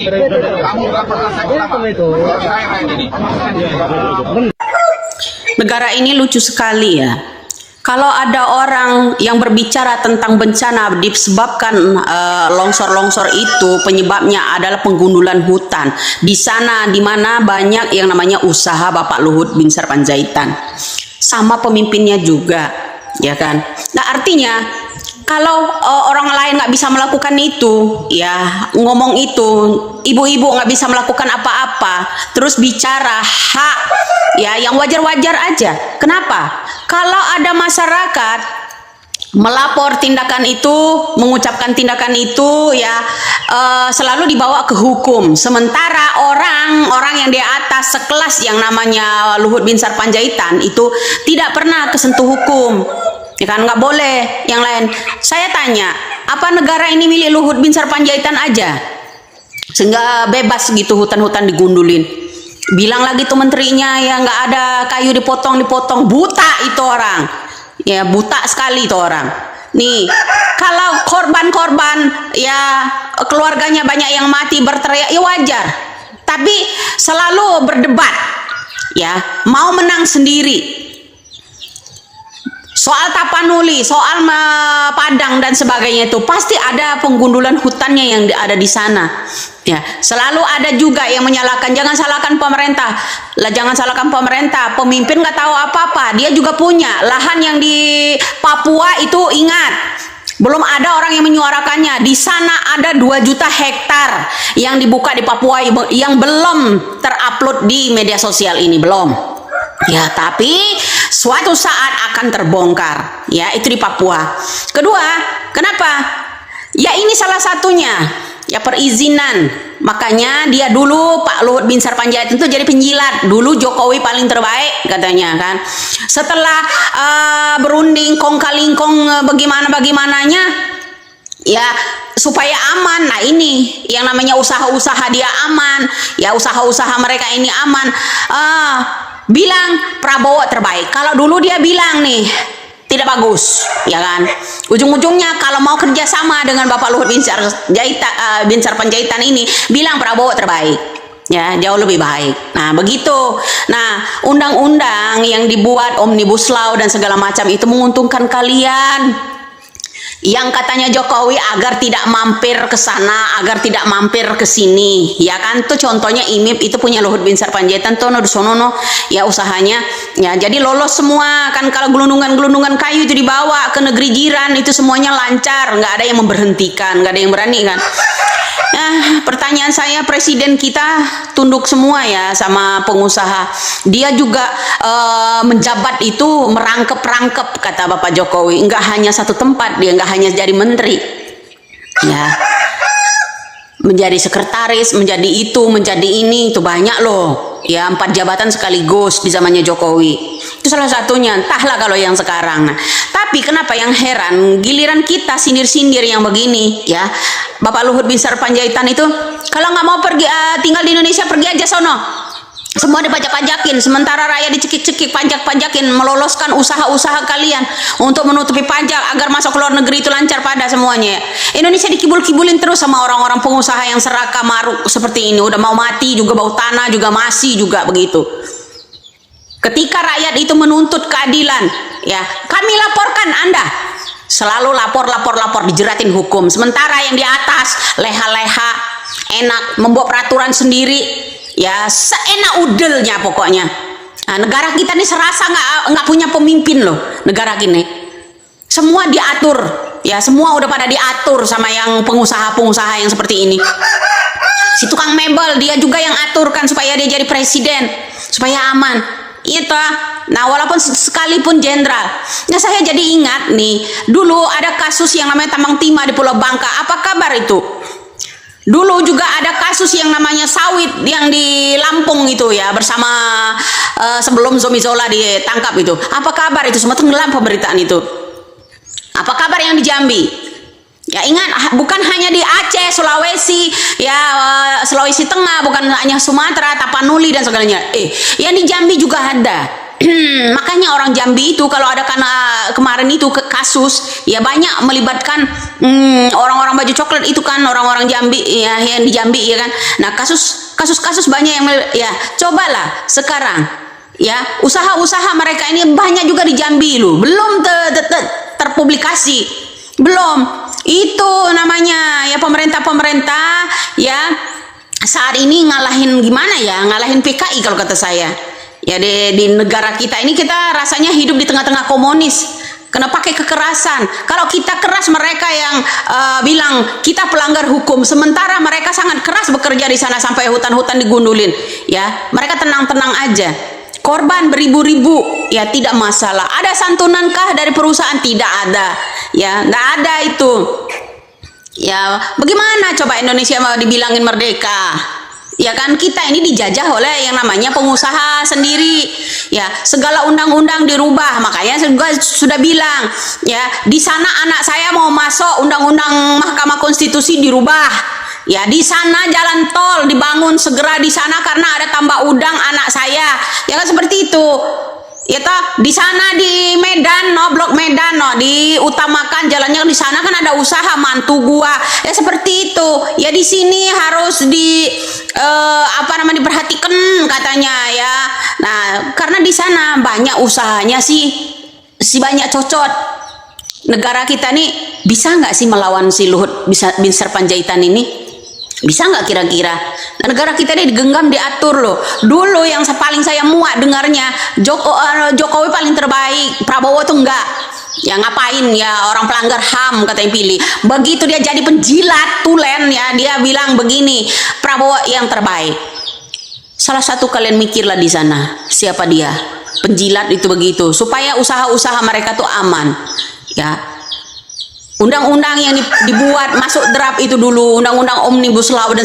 Kamu nggak pernah saya ini. Negara ini lucu sekali ya. Kalau ada orang yang berbicara tentang bencana disebabkan longsor-longsor itu penyebabnya adalah penggundulan hutan di sana di mana banyak yang namanya usaha Bapak Luhut Binsar Panjaitan, sama pemimpinnya juga, ya kan? Nah artinya kalau orang lain nggak bisa melakukan itu, ya ngomong itu, ibu-ibu nggak bisa melakukan apa-apa, terus bicara hak, ya yang wajar-wajar aja. Kenapa? Kalau ada masyarakat melapor tindakan itu, mengucapkan tindakan itu, ya selalu dibawa ke hukum. Sementara orang-orang yang di atas sekelas yang namanya Luhut Binsar Panjaitan itu tidak pernah kesentuh hukum. Ya kan, nggak boleh yang lain. Saya tanya, apa negara ini milik Luhut Binsar Panjaitan aja sehingga bebas gitu hutan-hutan digundulin? Bilang lagi tuh menterinya ya nggak ada kayu dipotong, buta itu orang, ya buta sekali itu orang. Nih kalau korban-korban ya keluarganya banyak yang mati berteriak ya wajar, tapi selalu berdebat ya mau menang sendiri. Soal Tapanuli, soal Padang dan sebagainya itu pasti ada penggundulan hutannya yang ada di sana. Ya, selalu ada juga yang menyalahkan. Jangan salahkan pemerintah. Lah jangan salahkan pemerintah. Pemimpin nggak tahu apa-apa. Dia juga punya lahan yang di Papua itu, ingat. Belum ada orang yang menyuarakannya. Di sana ada 2 juta hektar yang dibuka di Papua yang belum terupload di media sosial ini, belum. Ya, tapi suatu saat akan terbongkar. Ya, itu di Papua. Kedua, kenapa? Ya ini salah satunya. Ya perizinan. Makanya dia dulu Pak Luhut Binsar Panjaitan itu jadi penjilat. Dulu Jokowi paling terbaik katanya kan. Setelah berunding kong kalingkong bagaimananya, ya supaya aman. Nah ini yang namanya usaha-usaha dia aman. Ya usaha-usaha mereka ini aman. Bilang Prabowo terbaik. Kalau dulu dia bilang nih tidak bagus, ya kan? Ujung-ujungnya kalau mau kerjasama dengan Bapak Luhut Binsar Panjaitan ini, bilang Prabowo terbaik, ya jauh lebih baik. Nah begitu. Nah undang-undang yang dibuat Omnibus Law dan segala macam itu menguntungkan kalian. Yang katanya Jokowi agar tidak mampir ke sana, agar tidak mampir ke sini, ya kan? Tuh contohnya IMIP itu punya Luhut Binsar Panjaitan tuh di sono ya usahanya, ya jadi lolos semua kan. Kalau gelundungan kayu itu dibawa ke negeri jiran itu semuanya lancar, nggak ada yang memberhentikan, nggak ada yang berani kan. Nah, pertanyaan saya, presiden kita tunduk semua ya sama pengusaha. Dia juga menjabat itu merangkep-rangkep kata Bapak Jokowi. Enggak hanya satu tempat, dia enggak hanya jadi menteri. Ya. Menjadi sekretaris, menjadi itu, menjadi ini, itu banyak loh. Ya 4 jabatan sekaligus di zamannya Jokowi. Itu salah satunya. Entahlah kalau yang sekarang. Nah, tapi kenapa yang heran giliran kita sindir-sindir yang begini ya. Bapak Luhut Binsar Panjaitan itu kalau nggak mau pergi tinggal di Indonesia, pergi aja sono. Semua dipajak-pajakin, sementara rakyat dicekik-cekik, pajak-pajakin, meloloskan usaha-usaha kalian untuk menutupi pajak agar masuk ke luar negeri itu lancar pada semuanya. Indonesia dikibul-kibulin terus sama orang-orang pengusaha yang serakah maruk seperti ini. Udah mau mati juga, bau tanah juga masih juga begitu. Ketika rakyat itu menuntut keadilan, ya kami laporkan Anda. Selalu lapor, dijeratin hukum. Sementara yang di atas leha-leha, enak membuat peraturan sendiri, ya seenak udelnya pokoknya. Nah, negara kita ini serasa nggak punya pemimpin loh. Negara gini, semua diatur, ya semua udah pada diatur sama yang pengusaha-pengusaha yang seperti ini. Si tukang mebel dia juga yang aturkan supaya dia jadi presiden, supaya aman. Itu. Nah walaupun sekalipun jenderal. Nah saya jadi ingat nih, dulu ada kasus yang namanya tambang timah di Pulau Bangka. Apa kabar itu? Dulu juga ada kasus yang namanya sawit yang di Lampung itu ya, bersama sebelum Zumi Zola ditangkap itu. Apa kabar itu? Semua tenggelam pemberitaan itu. Apa kabar yang di Jambi? Ya ingat, bukan hanya di Aceh, Sulawesi, ya Sulawesi Tengah, bukan hanya Sumatera, Tapanuli dan segalanya. Yang di Jambi juga ada. Makanya orang Jambi itu kalau ada karena kemarin itu kasus ya banyak melibatkan orang-orang baju coklat itu kan, orang-orang Jambi ya, yang di Jambi ya kan. Nah kasus banyak yang ya cobalah sekarang ya usaha-usaha mereka ini banyak juga di Jambi loh, belum terpublikasi, belum. Itu namanya ya pemerintah ya saat ini ngalahin gimana ya, ngalahin PKI kalau kata saya. Ya di negara kita ini kita rasanya hidup di tengah-tengah komunis. Kena pakai kekerasan. Kalau kita keras, mereka yang bilang kita pelanggar hukum. Sementara mereka sangat keras bekerja di sana sampai hutan-hutan digundulin. Ya, mereka tenang-tenang aja. Korban beribu-ribu, ya tidak masalah. Ada santunankah dari perusahaan? Tidak ada. Ya, tidak ada itu. Ya, bagaimana coba Indonesia mau dibilangin merdeka? Ya kan kita ini dijajah oleh yang namanya pengusaha sendiri. Ya, segala undang-undang dirubah. Makanya saya juga sudah bilang, ya, di sana anak saya mau masuk undang-undang Mahkamah Konstitusi dirubah. Ya, di sana jalan tol dibangun segera di sana karena ada tambah udang anak saya. Ya kan seperti itu. Ya toh, di sana di Medan, no, Blok Medan, no, diutamakan jalannya di sana kan ada usaha mantu gua. Ya seperti itu. Ya di sini harus diperhatikan katanya ya. Nah, karena di sana banyak usahanya si banyak cocot. Negara kita nih bisa nggak sih melawan si Luhut bin Sarpanjaitan ini? Bisa nggak kira-kira? Nah, negara kita ini digenggam, diatur loh. Dulu yang paling saya muak dengarnya Jokowi paling terbaik, Prabowo tuh enggak. Ya ngapain ya, orang pelanggar HAM katanya pilih. Begitu dia jadi penjilat tulen ya, dia bilang begini, Prabowo yang terbaik. Salah satu kalian mikirlah di sana, siapa dia? Penjilat itu begitu, supaya usaha-usaha mereka tuh aman. Ya, undang-undang yang dibuat masuk draft itu dulu, undang-undang omnibus law dan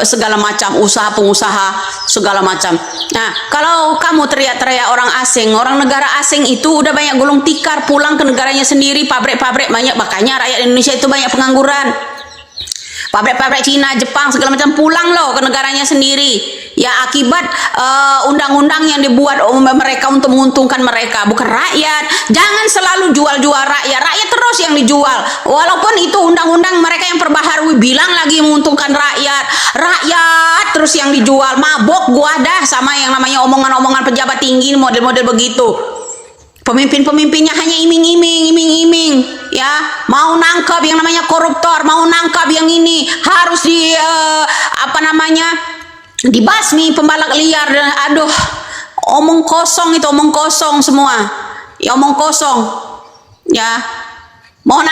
segala macam usaha pengusaha segala macam. Nah, kalau kamu teriak-teriak orang asing, orang negara asing itu udah banyak gulung tikar pulang ke negaranya sendiri, pabrik-pabrik banyak, makanya rakyat Indonesia itu banyak pengangguran. Pabrik-pabrik Cina, Jepang segala macam pulang loh ke negaranya sendiri. Ya akibat undang-undang yang dibuat mereka untuk menguntungkan mereka, bukan rakyat. Jangan selalu jual-jual rakyat. Rakyat terus yang dijual. Walaupun itu undang-undang mereka yang perbaharui bilang lagi menguntungkan rakyat. Rakyat terus yang dijual. Mabok gua dah sama yang namanya omongan-omongan pejabat tinggi model-model begitu. Pemimpin-pemimpinnya hanya iming-iming, ya, mau nangkap yang namanya koruptor, mau nangkap yang ini harus dibasmi pembalak liar. Aduh, omong kosong itu, omong kosong semua, ya omong kosong, ya. Mau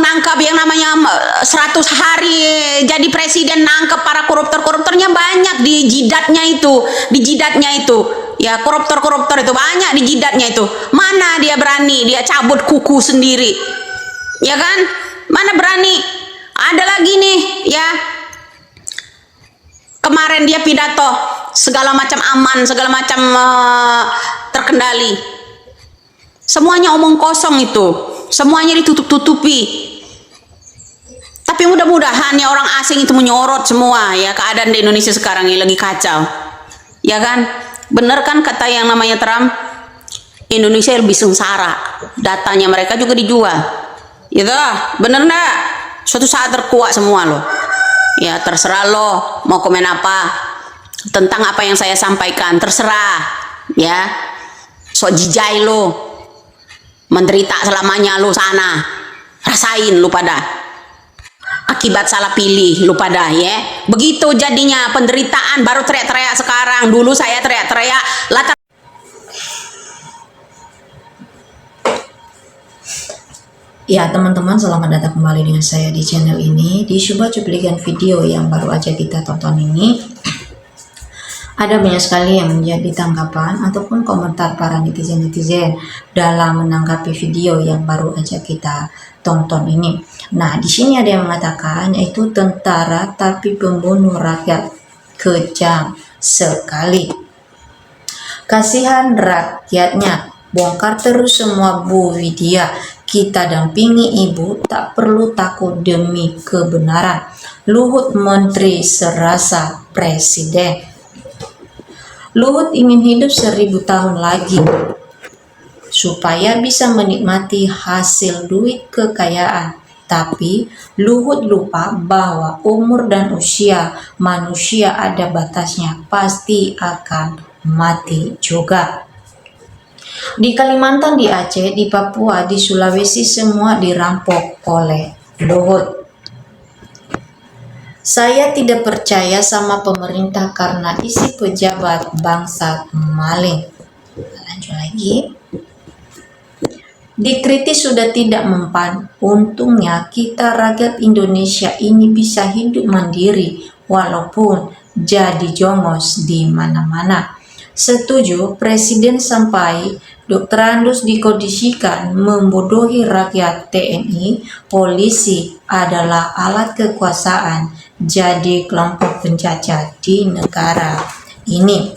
nangkap yang namanya 100 hari jadi presiden, nangkep para koruptornya banyak di jidatnya itu, ya koruptor itu banyak di jidatnya itu. Mana dia berani, dia cabut kuku sendiri, ya kan? Mana berani? Ada lagi nih, ya. Kemarin dia pidato segala macam aman, segala macam terkendali. Semuanya omong kosong itu. Semuanya ditutup-tutupi. Tapi mudah-mudahan ya orang asing itu menyorot semua ya keadaan di Indonesia sekarang ini lagi kacau. Ya kan? Bener kan kata yang namanya Trump? Indonesia lebih sengsara. Datanya mereka juga dijual. Gitu, bener enggak? Suatu saat terkuak semua loh. Ya terserah lo mau komen apa tentang apa yang saya sampaikan, terserah. Ya. Sok jijai lo. Menderita selamanya lu sana, rasain lu pada akibat salah pilih lu pada ya. Begitu jadinya penderitaan, baru teriak-teriak sekarang. Dulu saya teriak-teriak latar. Ya teman-teman, selamat datang kembali dengan saya di channel ini. Di sebuah cuplikan video yang baru aja kita tonton ini, ada banyak sekali yang menjadi tanggapan ataupun komentar para netizen-netizen dalam menanggapi video yang baru aja kita tonton ini. Nah, di sini ada yang mengatakan yaitu tentara tapi pembunuh rakyat, kejam sekali. Kasihan rakyatnya, bongkar terus semua Bu Widya. Kita dampingi ibu, tak perlu takut demi kebenaran. Luhut Menteri serasa presiden. Luhut ingin hidup 1000 tahun lagi supaya bisa menikmati hasil duit kekayaan. Tapi Luhut lupa bahwa umur dan usia manusia ada batasnya, pasti akan mati juga. Di Kalimantan, di Aceh, di Papua, di Sulawesi semua dirampok oleh Luhut. Saya tidak percaya sama pemerintah karena isi pejabat bangsa maling. Lanjut lagi. Dikritis sudah tidak mempan. Untungnya kita rakyat Indonesia ini bisa hidup mandiri walaupun jadi jongos di mana-mana. Setuju, Presiden sampai Dr. Andus dikondisikan membodohi rakyat. TNI, polisi adalah alat kekuasaan, jadi kelompok penjajah di negara ini.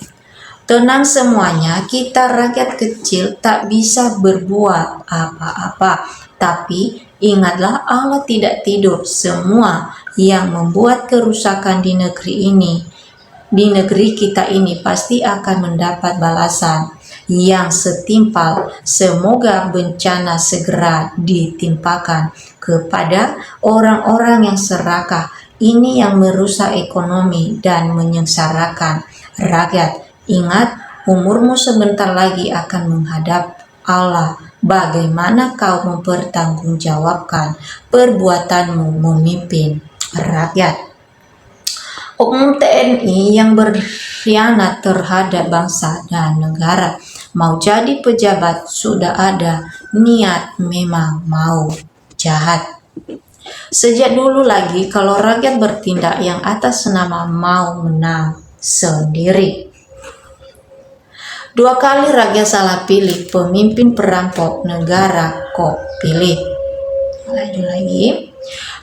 Tenang semuanya, kita rakyat kecil tak bisa berbuat apa-apa. Tapi ingatlah, Allah tidak tidur. Semua yang membuat kerusakan di negeri kita ini pasti akan mendapat balasan yang setimpal. Semoga bencana segera ditimpakan kepada orang-orang yang serakah ini yang merusak ekonomi dan menyengsarakan rakyat. Ingat, umurmu sebentar lagi akan menghadap Allah. Bagaimana kau mempertanggungjawabkan perbuatanmu memimpin rakyat? Oknum TNI yang berkhianat terhadap bangsa dan negara, mau jadi pejabat sudah ada niat, memang mau jahat. Sejak dulu lagi kalau rakyat bertindak yang atas nama mau menang sendiri. 2 kali rakyat salah pilih pemimpin perampok negara, kok pilih. Lanjut lagi.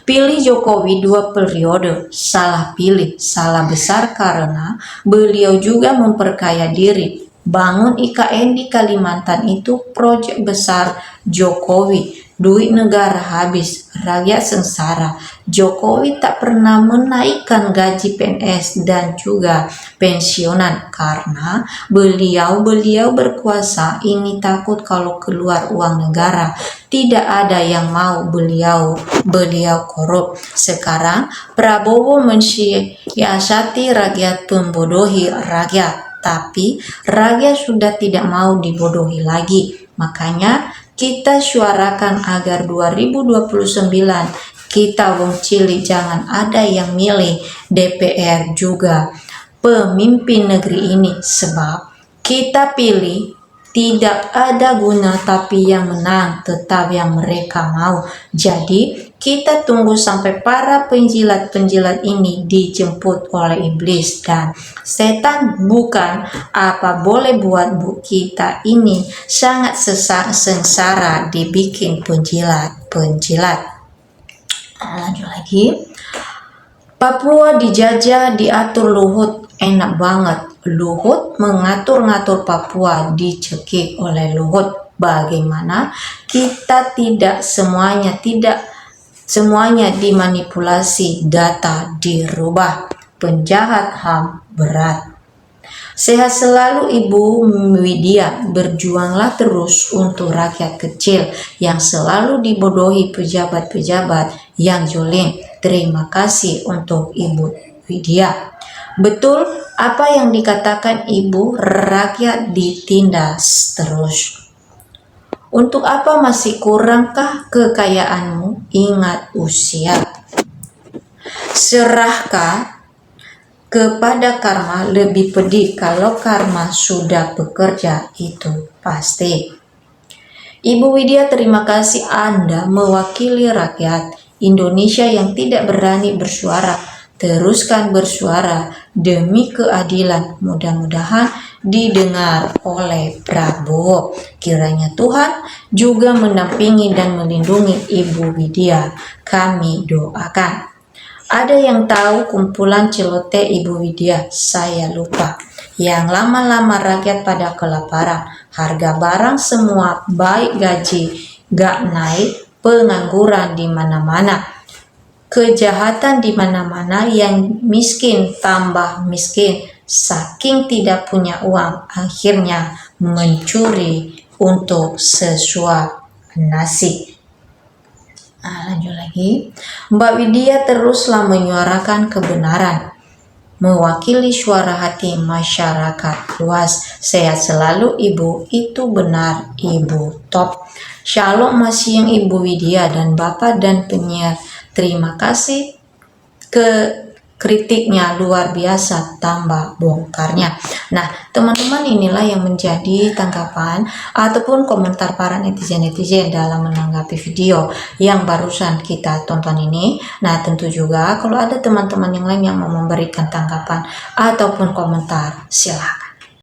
Pilih Jokowi 2 periode, salah pilih, salah besar karena beliau juga memperkaya diri. Bangun IKN di Kalimantan itu proyek besar Jokowi. Duit negara habis, rakyat sengsara. Jokowi tak pernah menaikkan gaji PNS dan juga pensiunan karena beliau berkuasa. Ini takut kalau keluar uang negara. Tidak ada yang mau beliau korup. Sekarang Prabowo mensiasati rakyat, pembodohi rakyat. Tapi rakyat sudah tidak mau dibodohi lagi. Makanya kita suarakan agar 2029 kita wong cilik jangan ada yang milih DPR juga pemimpin negeri ini, sebab kita pilih tidak ada guna, tapi yang menang tetap yang mereka mau. Jadi kita tunggu sampai para penjilat-penjilat ini dijemput oleh iblis dan setan. Bukan apa boleh buat, Bu, kita ini sangat sengsara dibikin penjilat. Lanjut lagi. Papua dijajah, diatur Luhut, enak banget. Luhut mengatur-ngatur Papua, dicekik oleh Luhut. Bagaimana kita tidak semuanya dimanipulasi, data dirubah. Penjahat HAM berat. Sehat selalu Ibu Widya, berjuanglah terus untuk rakyat kecil yang selalu dibodohi pejabat-pejabat yang jolim. Terima kasih untuk Ibu Widya. Betul apa yang dikatakan Ibu, rakyat ditindas terus. Untuk apa masih kurangkah kekayaanmu? Ingat usia. Serahkah kepada karma, lebih pedih kalau karma sudah bekerja, itu pasti. Ibu Widya, terima kasih Anda mewakili rakyat Indonesia yang tidak berani bersuara. Teruskan bersuara demi keadilan. Mudah-mudahan didengar oleh Prabowo. Kiranya Tuhan juga mendampingi dan melindungi Ibu Widya. Kami doakan. Ada yang tahu kumpulan celoteh Ibu Widya? Saya lupa. Yang lama-lama rakyat pada kelaparan. Harga barang semua baik, gaji gak naik, pengangguran di mana-mana. Kejahatan di mana-mana, yang miskin tambah miskin, saking tidak punya uang akhirnya mencuri untuk sesuap nasi. Lanjut lagi. Mbak Widya teruslah menyuarakan kebenaran, mewakili suara hati masyarakat luas. Sehat selalu Ibu, itu benar Ibu top. Shalom Masyang Ibu Widya dan Bapak dan penyiar. Terima kasih kritiknya luar biasa, tambah bongkarnya. Nah, teman-teman, inilah yang menjadi tanggapan ataupun komentar para netizen-netizen dalam menanggapi video yang barusan kita tonton ini. Nah, tentu juga kalau ada teman-teman yang lain yang mau memberikan tanggapan ataupun komentar, silakan.